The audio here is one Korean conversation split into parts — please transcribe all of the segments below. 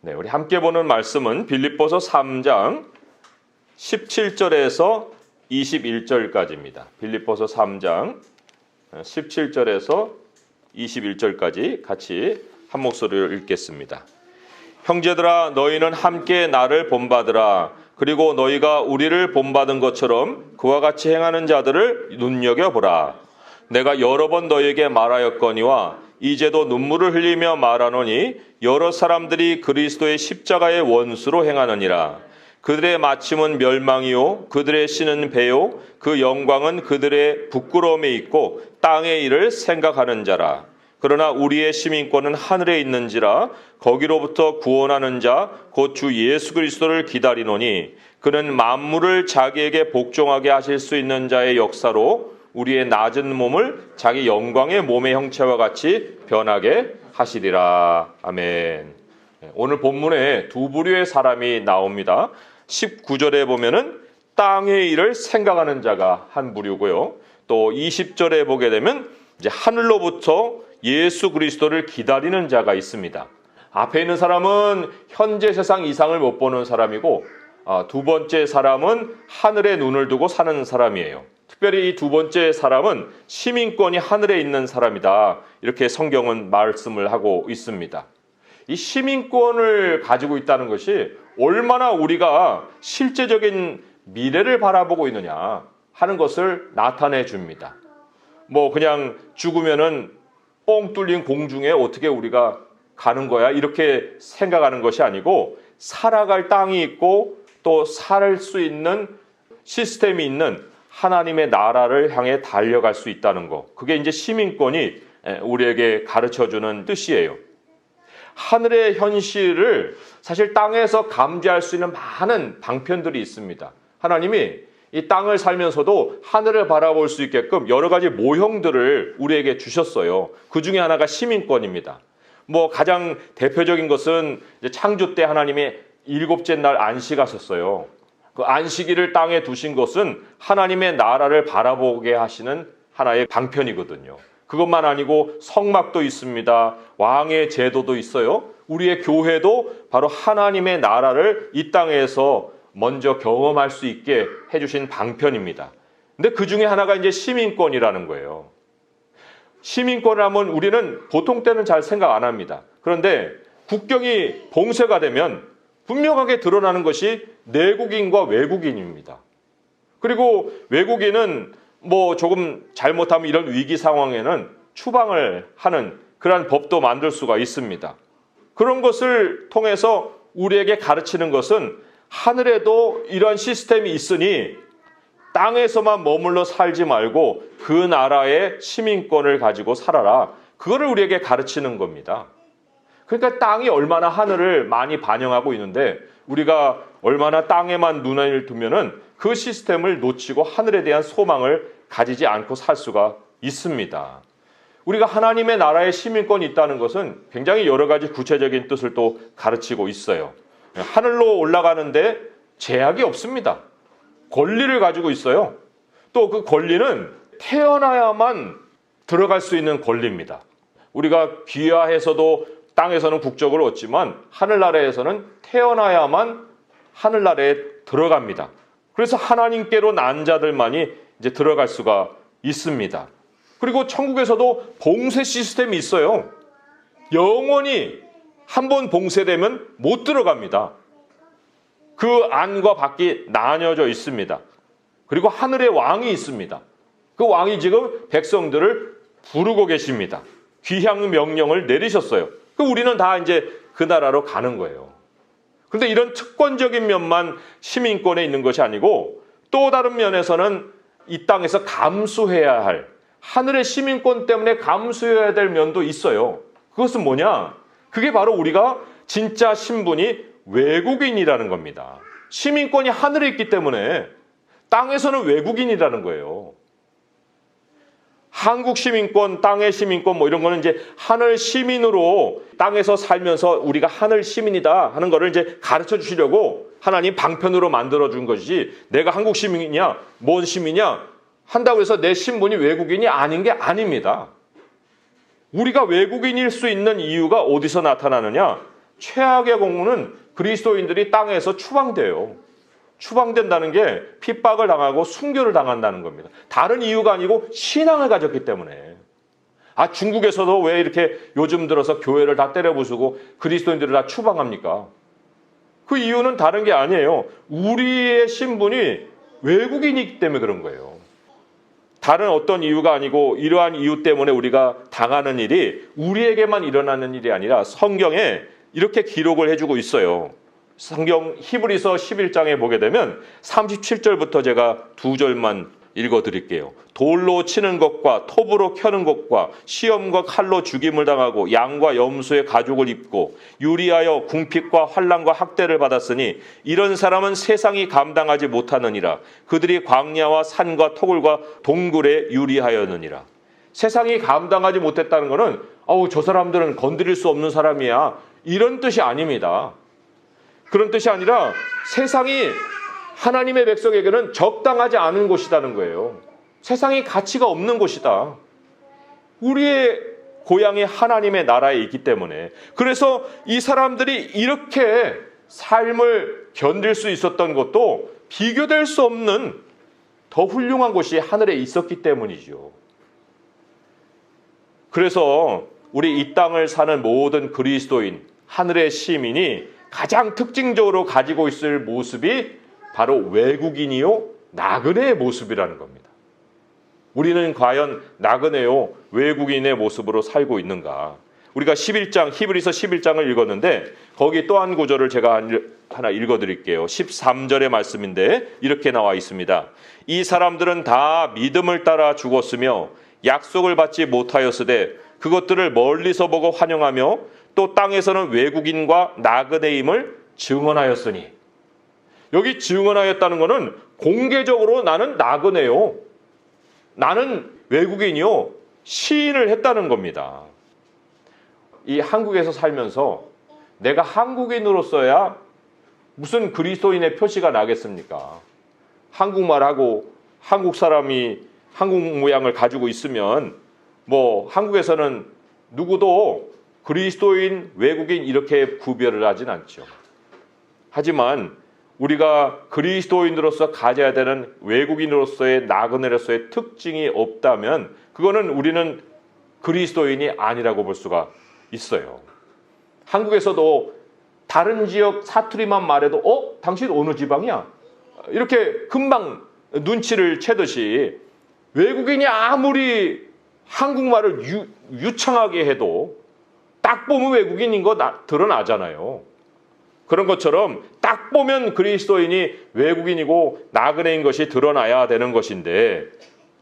네, 우리 함께 보는 말씀은 빌립보서 3장 17절에서 21절까지입니다. 빌립보서 3장 17절에서 21절까지 같이 한 목소리로 읽겠습니다. 형제들아, 너희는 함께 나를 본받으라. 그리고 너희가 우리를 본받은 것처럼 그와 같이 행하는 자들을 눈여겨보라. 내가 여러 번 너희에게 말하였거니와 이제도 눈물을 흘리며 말하노니 여러 사람들이 그리스도의 십자가의 원수로 행하느니라. 그들의 마침은 멸망이요 그들의 씨는 배요 그 영광은 그들의 부끄러움에 있고 땅의 일을 생각하는 자라. 그러나 우리의 시민권은 하늘에 있는지라. 거기로부터 구원하는 자 곧 주 예수 그리스도를 기다리노니 그는 만물을 자기에게 복종하게 하실 수 있는 자의 역사로 우리의 낮은 몸을 자기 영광의 몸의 형체와 같이 변하게 하시리라. 아멘. 오늘 본문에 두 부류의 사람이 나옵니다. 19절에 보면은 땅의 일을 생각하는 자가 한 부류고요. 또 20절에 보게 되면 이제 하늘로부터 예수 그리스도를 기다리는 자가 있습니다. 앞에 있는 사람은 현재 세상 이상을 못 보는 사람이고 두 번째 사람은 하늘에 눈을 두고 사는 사람이에요. 특별히 이 두 번째 사람은 시민권이 하늘에 있는 사람이다. 이렇게 성경은 말씀을 하고 있습니다. 이 시민권을 가지고 있다는 것이 얼마나 우리가 실제적인 미래를 바라보고 있느냐 하는 것을 나타내 줍니다. 뭐 그냥 죽으면은 뻥 뚫린 공중에 어떻게 우리가 가는 거야 이렇게 생각하는 것이 아니고 살아갈 땅이 있고 또 살 수 있는 시스템이 있는 하나님의 나라를 향해 달려갈 수 있다는 거. 그게 이제 시민권이 우리에게 가르쳐주는 뜻이에요. 하늘의 현실을 사실 땅에서 감지할 수 있는 많은 방편들이 있습니다. 하나님이 이 땅을 살면서도 하늘을 바라볼 수 있게끔 여러 가지 모형들을 우리에게 주셨어요. 그 중에 하나가 시민권입니다. 뭐 가장 대표적인 것은 이제 창조 때 하나님이 일곱째 날 안식하셨어요. 그 안식일을 땅에 두신 것은 하나님의 나라를 바라보게 하시는 하나의 방편이거든요. 그것만 아니고 성막도 있습니다. 왕의 제도도 있어요. 우리의 교회도 바로 하나님의 나라를 이 땅에서 먼저 경험할 수 있게 해주신 방편입니다. 근데 그 중에 하나가 이제 시민권이라는 거예요. 시민권을 하면 우리는 보통 때는 잘 생각 안 합니다. 그런데 국경이 봉쇄가 되면 분명하게 드러나는 것이 내국인과 외국인입니다. 그리고 외국인은 뭐 조금 잘못하면 이런 위기 상황에는 추방을 하는 그러한 법도 만들 수가 있습니다. 그런 것을 통해서 우리에게 가르치는 것은 하늘에도 이런 시스템이 있으니 땅에서만 머물러 살지 말고 그 나라의 시민권을 가지고 살아라. 그거를 우리에게 가르치는 겁니다. 그러니까 땅이 얼마나 하늘을 많이 반영하고 있는데 우리가 얼마나 땅에만 눈을 두면은 그 시스템을 놓치고 하늘에 대한 소망을 가지지 않고 살 수가 있습니다. 우리가 하나님의 나라의 시민권이 있다는 것은 굉장히 여러 가지 구체적인 뜻을 또 가르치고 있어요. 하늘로 올라가는데 제약이 없습니다. 권리를 가지고 있어요. 또 그 권리는 태어나야만 들어갈 수 있는 권리입니다. 우리가 귀화해서도 땅에서는 국적을 얻지만 하늘나라에서는 태어나야만 하늘나라에 들어갑니다. 그래서 하나님께로 난 자들만이 이제 들어갈 수가 있습니다. 그리고 천국에서도 봉쇄 시스템이 있어요. 영원히 한번 봉쇄되면 못 들어갑니다. 그 안과 밖이 나뉘어져 있습니다. 그리고 하늘의 왕이 있습니다. 그 왕이 지금 백성들을 부르고 계십니다. 귀향 명령을 내리셨어요. 우리는 다 이제 그 나라로 가는 거예요. 그런데 이런 특권적인 면만 시민권에 있는 것이 아니고 또 다른 면에서는 이 땅에서 감수해야 할 하늘의 시민권 때문에 감수해야 될 면도 있어요. 그것은 뭐냐? 그게 바로 우리가 진짜 신분이 외국인이라는 겁니다. 시민권이 하늘에 있기 때문에 땅에서는 외국인이라는 거예요. 한국 시민권, 땅의 시민권 뭐 이런 거는 이제 하늘 시민으로 땅에서 살면서 우리가 하늘 시민이다 하는 거를 이제 가르쳐 주시려고 하나님 방편으로 만들어 준 것이지 내가 한국 시민이냐, 뭔 시민이냐 한다고 해서 내 신분이 외국인이 아닌 게 아닙니다. 우리가 외국인일 수 있는 이유가 어디서 나타나느냐? 최악의 공로는 그리스도인들이 땅에서 추방돼요. 추방된다는 게 핍박을 당하고 순교를 당한다는 겁니다. 다른 이유가 아니고 신앙을 가졌기 때문에. 중국에서도 왜 이렇게 요즘 들어서 교회를 다 때려부수고 그리스도인들을 다 추방합니까? 그 이유는 다른 게 아니에요. 우리의 신분이 외국인이기 때문에 그런 거예요. 다른 어떤 이유가 아니고 이러한 이유 때문에 우리가 당하는 일이 우리에게만 일어나는 일이 아니라 성경에 이렇게 기록을 해주고 있어요. 성경 히브리서 11장에 보게 되면 37절부터 제가 2절만 읽어드릴게요. 돌로 치는 것과 톱으로 켜는 것과 시험과 칼로 죽임을 당하고 양과 염소의 가죽을 입고 유리하여 궁핍과 환난과 학대를 받았으니 이런 사람은 세상이 감당하지 못하느니라. 그들이 광야와 산과 토굴과 동굴에 유리하였느니라. 세상이 감당하지 못했다는 것은 저 사람들은 건드릴 수 없는 사람이야, 이런 뜻이 아닙니다. 그런 뜻이 아니라 세상이 하나님의 백성에게는 적당하지 않은 곳이라는 거예요. 세상이 가치가 없는 곳이다. 우리의 고향이 하나님의 나라에 있기 때문에. 그래서 이 사람들이 이렇게 삶을 견딜 수 있었던 것도 비교될 수 없는 더 훌륭한 곳이 하늘에 있었기 때문이죠. 그래서 우리 이 땅을 사는 모든 그리스도인, 하늘의 시민이 가장 특징적으로 가지고 있을 모습이 바로 외국인이요 나그네의 모습이라는 겁니다. 우리는 과연 나그네요 외국인의 모습으로 살고 있는가? 우리가 히브리서 11장을 읽었는데 거기 또 한 구절을 제가 하나 읽어드릴게요. 13절의 말씀인데 이렇게 나와 있습니다. 이 사람들은 다 믿음을 따라 죽었으며 약속을 받지 못하였으되 그것들을 멀리서 보고 환영하며 또 땅에서는 외국인과 나그네임을 증언하였으니. 여기 증언하였다는 것은 공개적으로 나는 나그네요, 나는 외국인이요 시인을 했다는 겁니다. 이 한국에서 살면서 내가 한국인으로서야 무슨 그리스도인의 표시가 나겠습니까? 한국말하고 한국 사람이 한국 모양을 가지고 있으면 한국에서는 누구도 그리스도인, 외국인 이렇게 구별을 하진 않죠. 하지만 우리가 그리스도인으로서 가져야 되는 외국인으로서의 나그네로서의 특징이 없다면 그거는 우리는 그리스도인이 아니라고 볼 수가 있어요. 한국에서도 다른 지역 사투리만 말해도 당신 어느 지방이야? 이렇게 금방 눈치를 채듯이 외국인이 아무리 한국말을 유창하게 해도 딱 보면 외국인인 거 드러나잖아요. 그런 것처럼 딱 보면 그리스도인이 외국인이고 나그네인 것이 드러나야 되는 것인데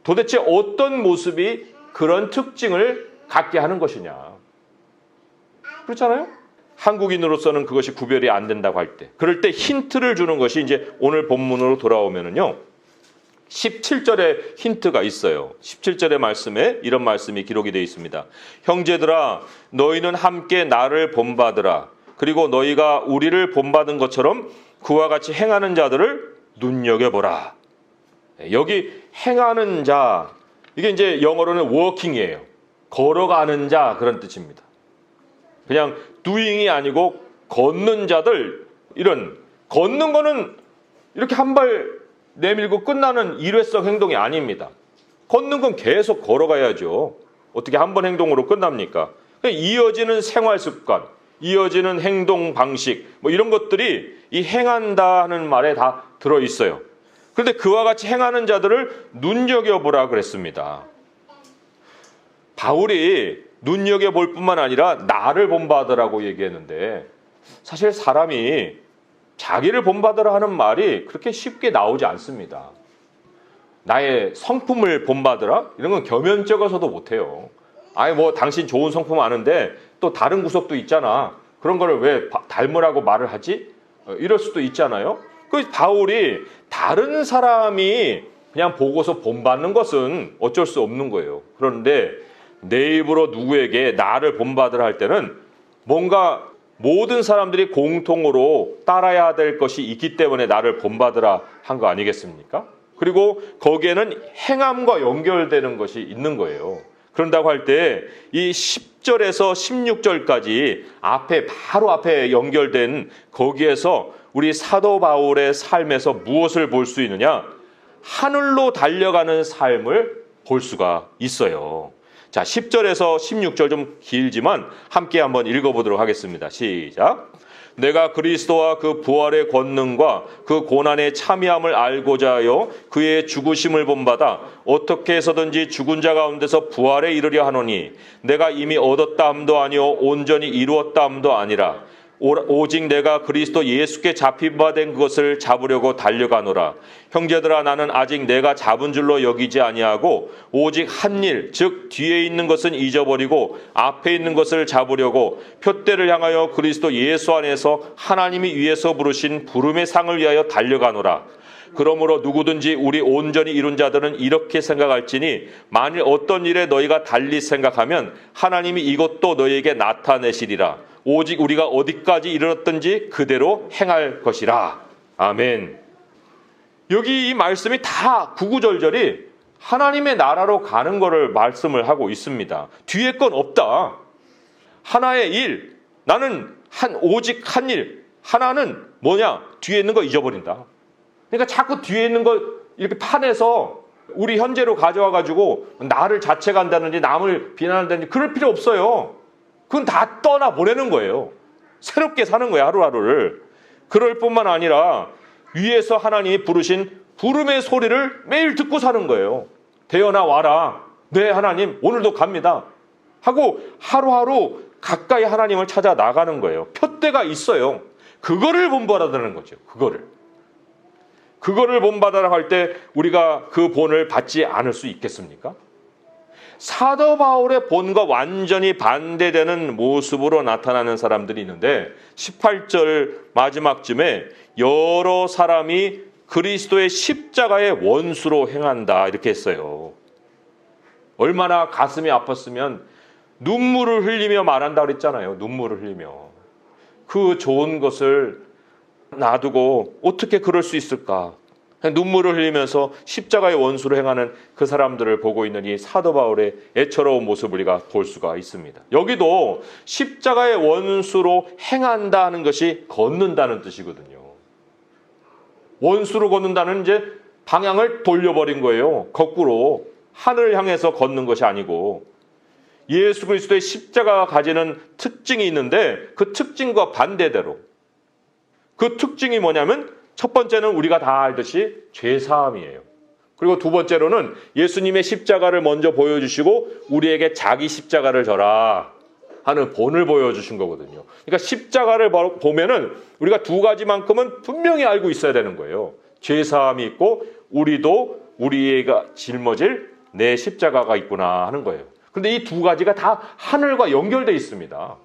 도대체 어떤 모습이 그런 특징을 갖게 하는 것이냐? 그렇잖아요? 한국인으로서는 그것이 구별이 안 된다고 할 때, 그럴 때 힌트를 주는 것이 이제 오늘 본문으로 돌아오면은요 17절에 힌트가 있어요. 17절의 말씀에 이런 말씀이 기록이 되어 있습니다. 형제들아 너희는 함께 나를 본받으라. 그리고 너희가 우리를 본받은 것처럼 그와 같이 행하는 자들을 눈여겨보라. 여기 행하는 자, 이게 이제 영어로는 워킹이에요. 걸어가는 자, 그런 뜻입니다. 그냥 doing이 아니고 걷는 자들, 이런 걷는 거는 이렇게 한 발 내밀고 끝나는 일회성 행동이 아닙니다. 걷는 건 계속 걸어가야죠. 어떻게 한 번 행동으로 끝납니까? 이어지는 생활 습관, 이어지는 행동 방식, 이런 것들이 이 행한다 하는 말에 다 들어있어요. 그런데 그와 같이 행하는 자들을 눈여겨보라 그랬습니다. 바울이 눈여겨볼 뿐만 아니라 나를 본받으라고 얘기했는데 사실 사람이 자기를 본받으라 하는 말이 그렇게 쉽게 나오지 않습니다. 나의 성품을 본받으라? 이런 건 겸연쩍어서도 못해요. 당신 좋은 성품 아는데 또 다른 구석도 있잖아. 그런 거를 왜 닮으라고 말을 하지? 이럴 수도 있잖아요. 그 바울이 다른 사람이 그냥 보고서 본받는 것은 어쩔 수 없는 거예요. 그런데 내 입으로 누구에게 나를 본받으라 할 때는 뭔가 모든 사람들이 공통으로 따라야 될 것이 있기 때문에 나를 본받으라 한 거 아니겠습니까? 그리고 거기에는 행함과 연결되는 것이 있는 거예요. 그런다고 할 때 이 10절에서 16절까지 바로 앞에 연결된 거기에서 우리 사도 바울의 삶에서 무엇을 볼 수 있느냐? 하늘로 달려가는 삶을 볼 수가 있어요. 자, 10절에서 16절 좀 길지만 함께 한번 읽어보도록 하겠습니다. 시작. 내가 그리스도와 그 부활의 권능과 그 고난의 참여함을 알고자 하여 그의 죽으심을 본받아 어떻게 해서든지 죽은 자 가운데서 부활에 이르려 하노니 내가 이미 얻었다 함도 아니요 온전히 이루었다 함도 아니라 오직 내가 그리스도 예수께 잡힌 바 된 그것을 잡으려고 달려가노라. 형제들아, 나는 아직 내가 잡은 줄로 여기지 아니하고 오직 한 일, 즉 뒤에 있는 것은 잊어버리고 앞에 있는 것을 잡으려고 표대를 향하여 그리스도 예수 안에서 하나님이 위에서 부르신 부름의 상을 위하여 달려가노라. 그러므로 누구든지 우리 온전히 이룬 자들은 이렇게 생각할지니 만일 어떤 일에 너희가 달리 생각하면 하나님이 이것도 너희에게 나타내시리라. 오직 우리가 어디까지 이르렀든지 그대로 행할 것이라. 아멘. 여기 이 말씀이 다 구구절절이 하나님의 나라로 가는 거를 말씀을 하고 있습니다. 뒤에 건 없다. 하나의 일, 나는 오직 한 일, 하나는 뭐냐? 뒤에 있는 거 잊어버린다. 그러니까 자꾸 뒤에 있는 거 이렇게 파내서 우리 현재로 가져와 가지고 나를 자책한다든지 남을 비난한다든지 그럴 필요 없어요. 그건 다 떠나보내는 거예요. 새롭게 사는 거예요, 하루하루를. 그럴 뿐만 아니라 위에서 하나님이 부르신 부름의 소리를 매일 듣고 사는 거예요. 대언아 와라. 네, 하나님 오늘도 갑니다. 하고 하루하루 가까이 하나님을 찾아 나가는 거예요. 표대가 있어요. 그거를 본받아라는 거죠. 그거를 본받아라 할 때 우리가 그 본을 받지 않을 수 있겠습니까? 사도 바울의 본과 완전히 반대되는 모습으로 나타나는 사람들이 있는데 18절 마지막쯤에 여러 사람이 그리스도의 십자가의 원수로 행한다 이렇게 했어요. 얼마나 가슴이 아팠으면 눈물을 흘리며 말한다 그랬잖아요. 눈물을 흘리며. 그 좋은 것을 놔두고 어떻게 그럴 수 있을까? 눈물을 흘리면서 십자가의 원수로 행하는 그 사람들을 보고 있는 이 사도 바울의 애처로운 모습을 우리가 볼 수가 있습니다. 여기도 십자가의 원수로 행한다는 것이 걷는다는 뜻이거든요. 원수로 걷는다는 이제 방향을 돌려버린 거예요. 거꾸로 하늘을 향해서 걷는 것이 아니고 예수 그리스도의 십자가가 가지는 특징이 있는데 그 특징과 반대대로 그 특징이 뭐냐면 첫 번째는 우리가 다 알듯이 죄사함이에요. 그리고 두 번째로는 예수님의 십자가를 먼저 보여주시고 우리에게 자기 십자가를 져라 하는 본을 보여주신 거거든요. 그러니까 십자가를 보면은 우리가 두 가지만큼은 분명히 알고 있어야 되는 거예요. 죄사함이 있고 우리도 우리가 짊어질 내 십자가가 있구나 하는 거예요. 그런데 이 두 가지가 다 하늘과 연결되어 있습니다.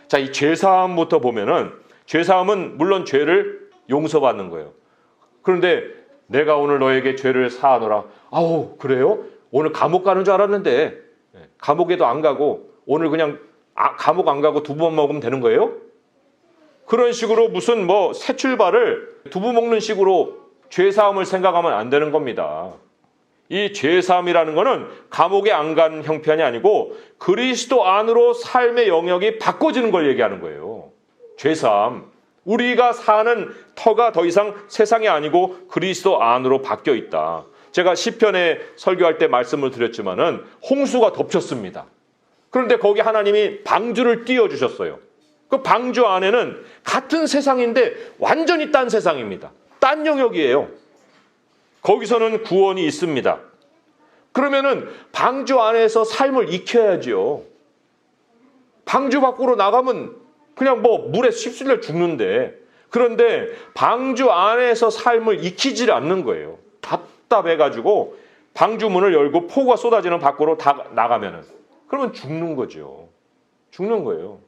자, 이 죄사함부터 보면은 죄사함은 물론 죄를 용서받는 거예요. 그런데 내가 오늘 너에게 죄를 사하노라. 아우 그래요? 오늘 감옥 가는 줄 알았는데 감옥에도 안 가고 오늘 그냥 감옥 안 가고 두부 먹으면 되는 거예요? 그런 식으로 무슨 새 출발을 두부 먹는 식으로 죄사함을 생각하면 안 되는 겁니다. 이 죄사함이라는 거는 감옥에 안 간 형편이 아니고 그리스도 안으로 삶의 영역이 바꿔지는 걸 얘기하는 거예요. 죄사함. 우리가 사는 터가 더 이상 세상이 아니고 그리스도 안으로 바뀌어 있다. 제가 시편에 설교할 때 말씀을 드렸지만은 홍수가 덮쳤습니다. 그런데 거기 하나님이 방주를 띄워주셨어요. 그 방주 안에는 같은 세상인데 완전히 딴 세상입니다. 딴 영역이에요. 거기서는 구원이 있습니다. 그러면은 방주 안에서 삶을 익혀야죠. 방주 밖으로 나가면 그냥 물에 휩쓸려 죽는데 그런데 방주 안에서 삶을 익히지 않는 거예요. 답답해가지고 방주 문을 열고 폭우가 쏟아지는 밖으로 다 나가면은 그러면 죽는 거죠. 죽는 거예요.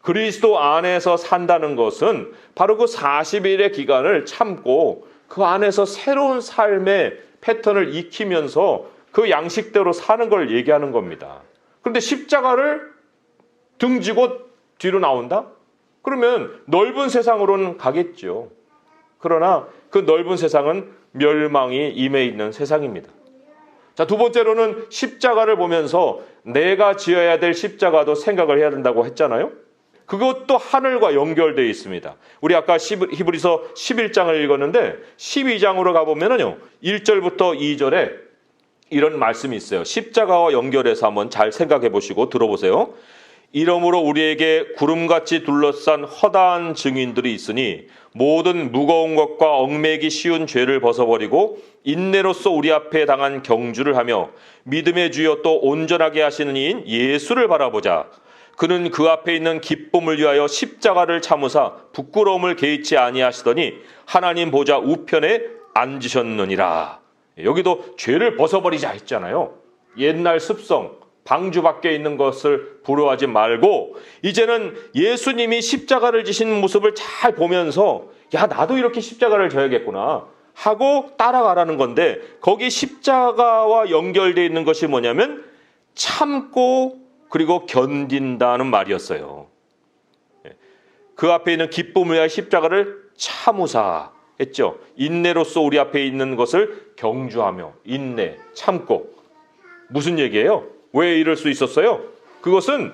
그리스도 안에서 산다는 것은 바로 그 40일의 기간을 참고 그 안에서 새로운 삶의 패턴을 익히면서 그 양식대로 사는 걸 얘기하는 겁니다. 그런데 십자가를 등지고 뒤로 나온다? 그러면 넓은 세상으로는 가겠죠. 그러나 그 넓은 세상은 멸망이 임해 있는 세상입니다. 자, 두 번째로는 십자가를 보면서 내가 지어야 될 십자가도 생각을 해야 된다고 했잖아요. 그것도 하늘과 연결되어 있습니다. 우리 아까 히브리서 11장을 읽었는데 12장으로 가보면요, 1절부터 2절에 이런 말씀이 있어요. 십자가와 연결해서 한번 잘 생각해 보시고 들어보세요. 이러므로 우리에게 구름같이 둘러싼 허다한 증인들이 있으니 모든 무거운 것과 얽매기 쉬운 죄를 벗어버리고 인내로써 우리 앞에 당한 경주를 하며 믿음의 주여 또 온전하게 하시는 이인 예수를 바라보자. 그는 그 앞에 있는 기쁨을 위하여 십자가를 참으사 부끄러움을 개의치 아니하시더니 하나님 보좌 우편에 앉으셨느니라. 여기도 죄를 벗어버리자 했잖아요. 옛날 습성, 방주 밖에 있는 것을 부러워하지 말고 이제는 예수님이 십자가를 지신 모습을 잘 보면서 야, 나도 이렇게 십자가를 져야겠구나 하고 따라가라는 건데, 거기 십자가와 연결되어 있는 것이 뭐냐면 참고 그리고 견딘다는 말이었어요. 그 앞에 있는 기쁨을 위하여 십자가를 참으사 했죠. 인내로써 우리 앞에 있는 것을 경주하며 인내, 참고. 무슨 얘기예요? 왜 이럴 수 있었어요? 그것은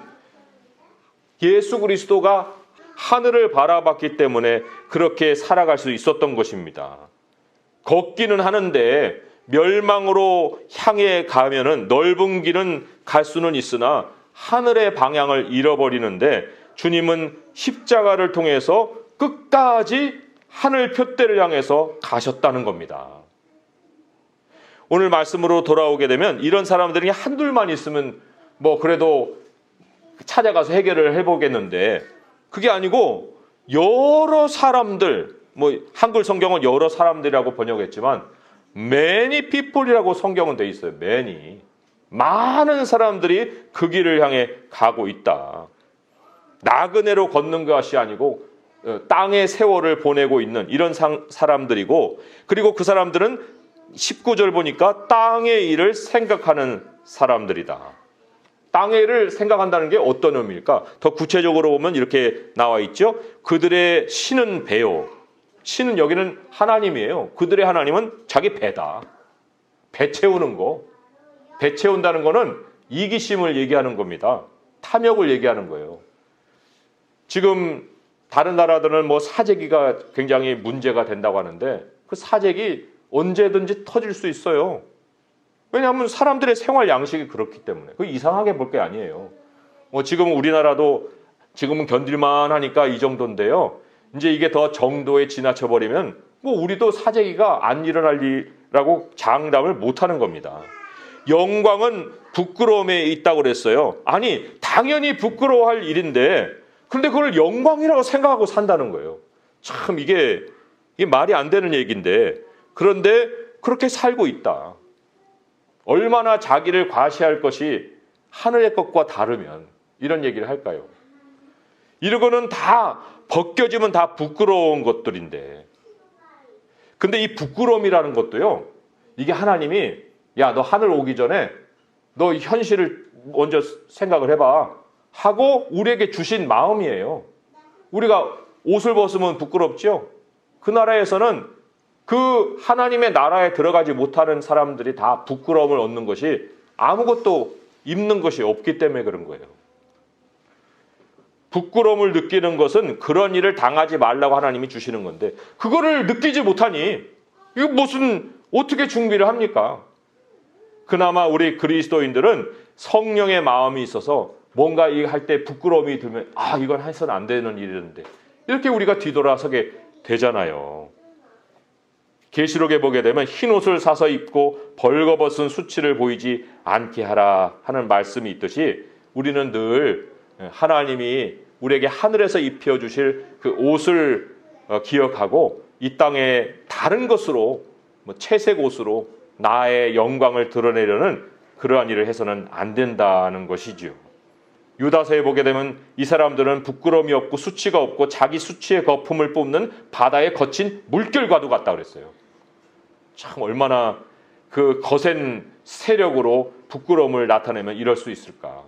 예수 그리스도가 하늘을 바라봤기 때문에 그렇게 살아갈 수 있었던 것입니다. 걷기는 하는데 멸망으로 향해 가면은 넓은 길은 갈 수는 있으나 하늘의 방향을 잃어버리는데 주님은 십자가를 통해서 끝까지 하늘 표대를 향해서 가셨다는 겁니다. 오늘 말씀으로 돌아오게 되면 이런 사람들이 한둘만 있으면 뭐 그래도 찾아가서 해결을 해보겠는데, 그게 아니고 여러 사람들, 뭐 한글 성경은 여러 사람들이라고 번역했지만 many people이라고 성경은 돼 있어요. many. 많은 사람들이 그 길을 향해 가고 있다. 나그네로 걷는 것이 아니고 땅의 세월을 보내고 있는 이런 사람들이고, 그리고 그 사람들은 19절 보니까 땅의 일을 생각하는 사람들이다. 땅의 일을 생각한다는 게 어떤 의미일까? 더 구체적으로 보면 이렇게 나와 있죠. 그들의 신은 배요. 신은 여기는 하나님이에요. 그들의 하나님은 자기 배다. 배 채우는 거. 배 채운다는 거는 이기심을 얘기하는 겁니다. 탐욕을 얘기하는 거예요. 지금 다른 나라들은 뭐 사재기가 굉장히 문제가 된다고 하는데 그 사재기 언제든지 터질 수 있어요. 왜냐하면 사람들의 생활 양식이 그렇기 때문에. 그 이상하게 볼 게 아니에요. 뭐 지금 우리나라도 지금은 견딜만 하니까 이 정도인데요. 이제 이게 더 정도에 지나쳐 버리면 뭐 우리도 사재기가 안 일어날 일이라고 장담을 못 하는 겁니다. 영광은 부끄러움에 있다고 그랬어요. 아니, 당연히 부끄러워할 일인데 그런데 그걸 영광이라고 생각하고 산다는 거예요. 참 이게 말이 안 되는 얘기인데, 그런데 그렇게 살고 있다. 얼마나 자기를 과시할 것이 하늘의 것과 다르면 이런 얘기를 할까요? 이런 거는 다 벗겨지면 다 부끄러운 것들인데, 근데 이 부끄러움이라는 것도요, 이게 하나님이 야, 너 하늘 오기 전에 너 현실을 먼저 생각을 해봐 하고 우리에게 주신 마음이에요. 우리가 옷을 벗으면 부끄럽죠? 그 나라에서는 그 하나님의 나라에 들어가지 못하는 사람들이 다 부끄러움을 얻는 것이 아무것도 입는 것이 없기 때문에 그런 거예요. 부끄러움을 느끼는 것은 그런 일을 당하지 말라고 하나님이 주시는 건데 그거를 느끼지 못하니 이거 무슨 어떻게 준비를 합니까? 그나마 우리 그리스도인들은 성령의 마음이 있어서 뭔가 이 할 때 부끄러움이 들면 아, 이건 해서는 안 되는 일인데 이렇게 우리가 뒤돌아서게 되잖아요. 계시록에 보게 되면 흰 옷을 사서 입고 벌거벗은 수치를 보이지 않게 하라 하는 말씀이 있듯이 우리는 늘 하나님이 우리에게 하늘에서 입혀주실 그 옷을 기억하고 이 땅에 다른 것으로 뭐 채색 옷으로 나의 영광을 드러내려는 그러한 일을 해서는 안 된다는 것이지요. 유다서에 보게 되면 이 사람들은 부끄러움이 없고 수치가 없고 자기 수치의 거품을 뿜는 바다의 거친 물결과도 같다 그랬어요. 참 얼마나 그 거센 세력으로 부끄러움을 나타내면 이럴 수 있을까.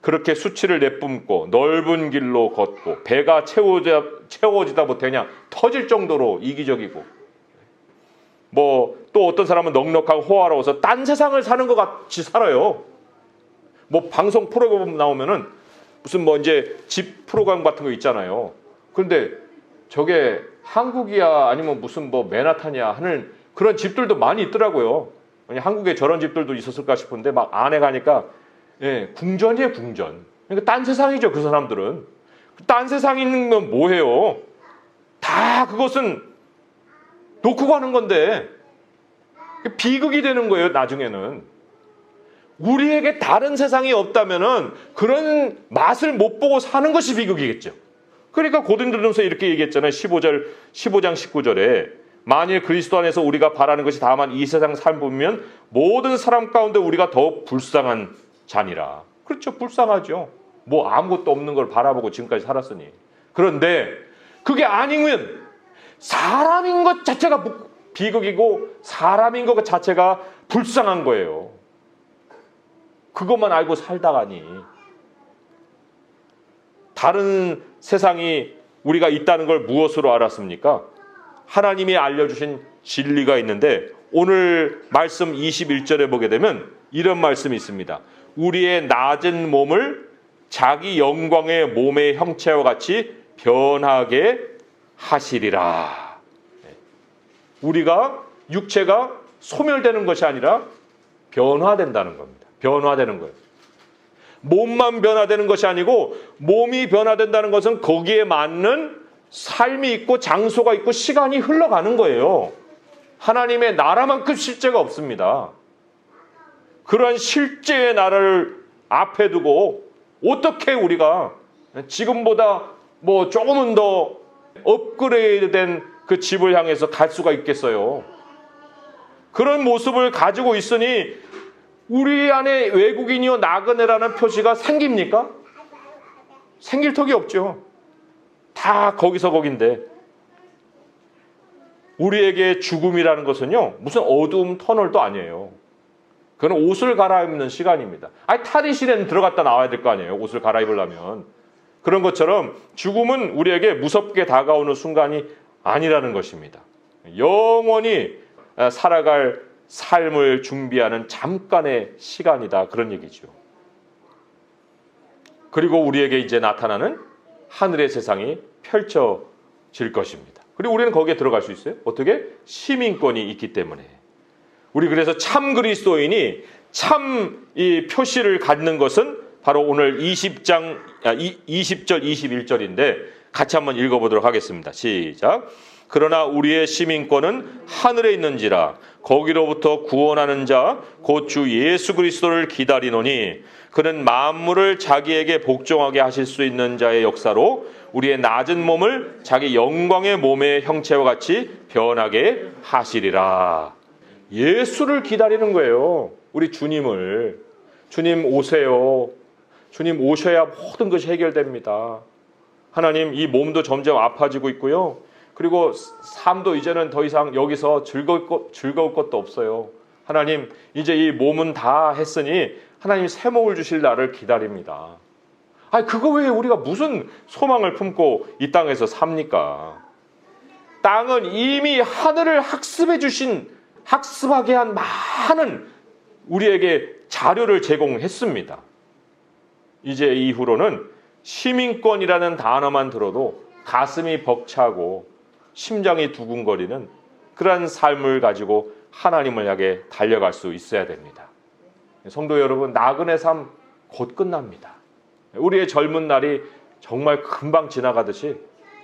그렇게 수치를 내뿜고 넓은 길로 걷고 배가 채워지다 못해 그냥 터질 정도로 이기적이고 뭐 또 어떤 사람은 넉넉하고 호화로워서 딴 세상을 사는 것 같이 살아요. 뭐 방송 프로그램 나오면은 무슨 뭐 이제 집 프로그램 같은 거 있잖아요. 그런데 저게 한국이야 아니면 무슨 뭐 맨하탄이야 하는 그런 집들도 많이 있더라고요. 아니, 한국에 저런 집들도 있었을까 싶은데 막 안에 가니까 예, 궁전이에요, 궁전. 그러니까 딴 세상이죠, 그 사람들은. 딴 세상에 있는 건 뭐예요? 다 그것은 놓고 가는 건데 비극이 되는 거예요, 나중에는. 우리에게 다른 세상이 없다면은 그런 맛을 못 보고 사는 것이 비극이겠죠. 그러니까 고린도전서 이렇게 얘기했잖아요. 15장 19절에 만일 그리스도 안에서 우리가 바라는 것이 다만 이 세상 삶 보면 모든 사람 가운데 우리가 더욱 불쌍한 자니라. 그렇죠. 불쌍하죠. 뭐 아무것도 없는 걸 바라보고 지금까지 살았으니. 그런데 그게 아니면 사람인 것 자체가 비극이고 사람인 것 자체가 불쌍한 거예요. 그것만 알고 살다가니 다른 세상이 우리가 있다는 걸 무엇으로 알았습니까? 하나님이 알려주신 진리가 있는데 오늘 말씀 21절에 보게 되면 이런 말씀이 있습니다. 우리의 낮은 몸을 자기 영광의 몸의 형체와 같이 변하게 하시리라. 우리가 육체가 소멸되는 것이 아니라 변화된다는 겁니다. 변화되는 거예요. 몸만 변화되는 것이 아니고 몸이 변화된다는 것은 거기에 맞는 삶이 있고 장소가 있고 시간이 흘러가는 거예요. 하나님의 나라만큼 실제가 없습니다. 그러한 실제의 나라를 앞에 두고 어떻게 우리가 지금보다 뭐 조금은 더 업그레이드된 그 집을 향해서 갈 수가 있겠어요. 그런 모습을 가지고 있으니 우리 안에 외국인이요 나그네라는 표시가 생깁니까? 생길 턱이 없죠. 다 거기서 거긴데 우리에게 죽음이라는 것은요 무슨 어두움 터널도 아니에요. 그건 옷을 갈아입는 시간입니다. 아니 탈의실에는 들어갔다 나와야 될 거 아니에요. 옷을 갈아입으려면. 그런 것처럼 죽음은 우리에게 무섭게 다가오는 순간이 아니라는 것입니다. 영원히 살아갈 삶을 준비하는 잠깐의 시간이다. 그런 얘기죠. 그리고 우리에게 이제 나타나는 하늘의 세상이 펼쳐질 것입니다. 그리고 우리는 거기에 들어갈 수 있어요. 어떻게? 시민권이 있기 때문에. 우리 그래서 참 그리스도인이 참 이 표시를 갖는 것은 바로 오늘 20절 21절인데 같이 한번 읽어보도록 하겠습니다. 시작. 그러나 우리의 시민권은 하늘에 있는지라 거기로부터 구원하는 자 곧 주 예수 그리스도를 기다리노니 그는 만물을 자기에게 복종하게 하실 수 있는 자의 역사로 우리의 낮은 몸을 자기 영광의 몸의 형체와 같이 변하게 하시리라. 예수를 기다리는 거예요. 우리 주님을. 주님 오세요. 주님 오셔야 모든 것이 해결됩니다. 하나님 이 몸도 점점 아파지고 있고요. 그리고 삶도 이제는 더 이상 여기서 즐거울 것도 없어요. 하나님 이제 이 몸은 다 했으니 하나님 새 몸을 주실 날을 기다립니다. 아니 그거 왜 우리가 무슨 소망을 품고 이 땅에서 삽니까? 땅은 이미 하늘을 학습하게 한 많은 우리에게 자료를 제공했습니다. 이제 이후로는 시민권이라는 단어만 들어도 가슴이 벅차고 심장이 두근거리는 그러한 삶을 가지고 하나님을 향해 달려갈 수 있어야 됩니다. 성도 여러분, 나그네 삶 곧 끝납니다. 우리의 젊은 날이 정말 금방 지나가듯이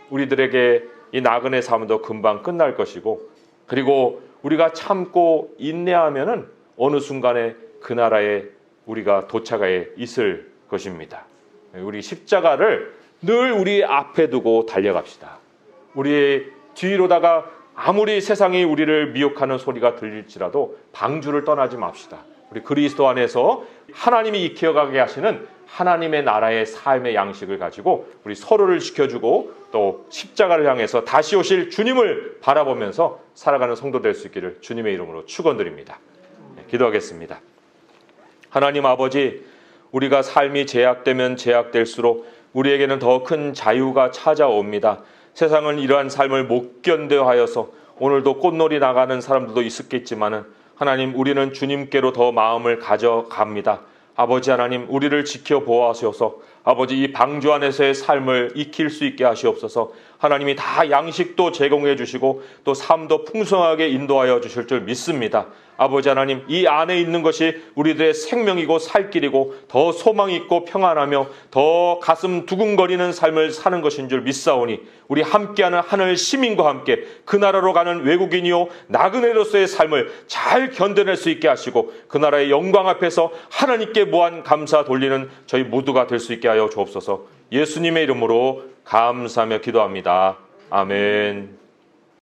우리들에게 이 나그네 삶도 금방 끝날 것이고, 그리고 우리가 참고 인내하면은 어느 순간에 그 나라에 우리가 도착해 있을 것입니다. 우리 십자가를 늘 우리 앞에 두고 달려갑시다. 우리 뒤로다가 아무리 세상이 우리를 미혹하는 소리가 들릴지라도 방주를 떠나지 맙시다. 우리 그리스도 안에서 하나님이 익혀가게 하시는 하나님의 나라의 삶의 양식을 가지고 우리 서로를 지켜주고 또 십자가를 향해서 다시 오실 주님을 바라보면서 살아가는 성도 될 수 있기를 주님의 이름으로 축원드립니다. 기도하겠습니다. 하나님 아버지, 우리가 삶이 제약되면 제약될수록 우리에게는 더 큰 자유가 찾아옵니다. 세상은 이러한 삶을 못 견뎌하여서 오늘도 꽃놀이 나가는 사람들도 있었겠지만은 하나님, 우리는 주님께로 더 마음을 가져갑니다. 아버지 하나님, 우리를 지켜보아주셔서 아버지 이 방주 안에서의 삶을 익힐 수 있게 하시옵소서. 하나님이 다 양식도 제공해 주시고 또 삶도 풍성하게 인도하여 주실 줄 믿습니다. 아버지 하나님, 이 안에 있는 것이 우리들의 생명이고 살 길이고 더 소망 있고 평안하며 더 가슴 두근거리는 삶을 사는 것인 줄 믿사오니 우리 함께하는 하늘 시민과 함께 그 나라로 가는 외국인이요 나그네로서의 삶을 잘 견뎌낼 수 있게 하시고 그 나라의 영광 앞에서 하나님께 무한 감사 돌리는 저희 모두가 될 수 있게 하여 주옵소서. 예수님의 이름으로 감사하며 기도합니다. 아멘.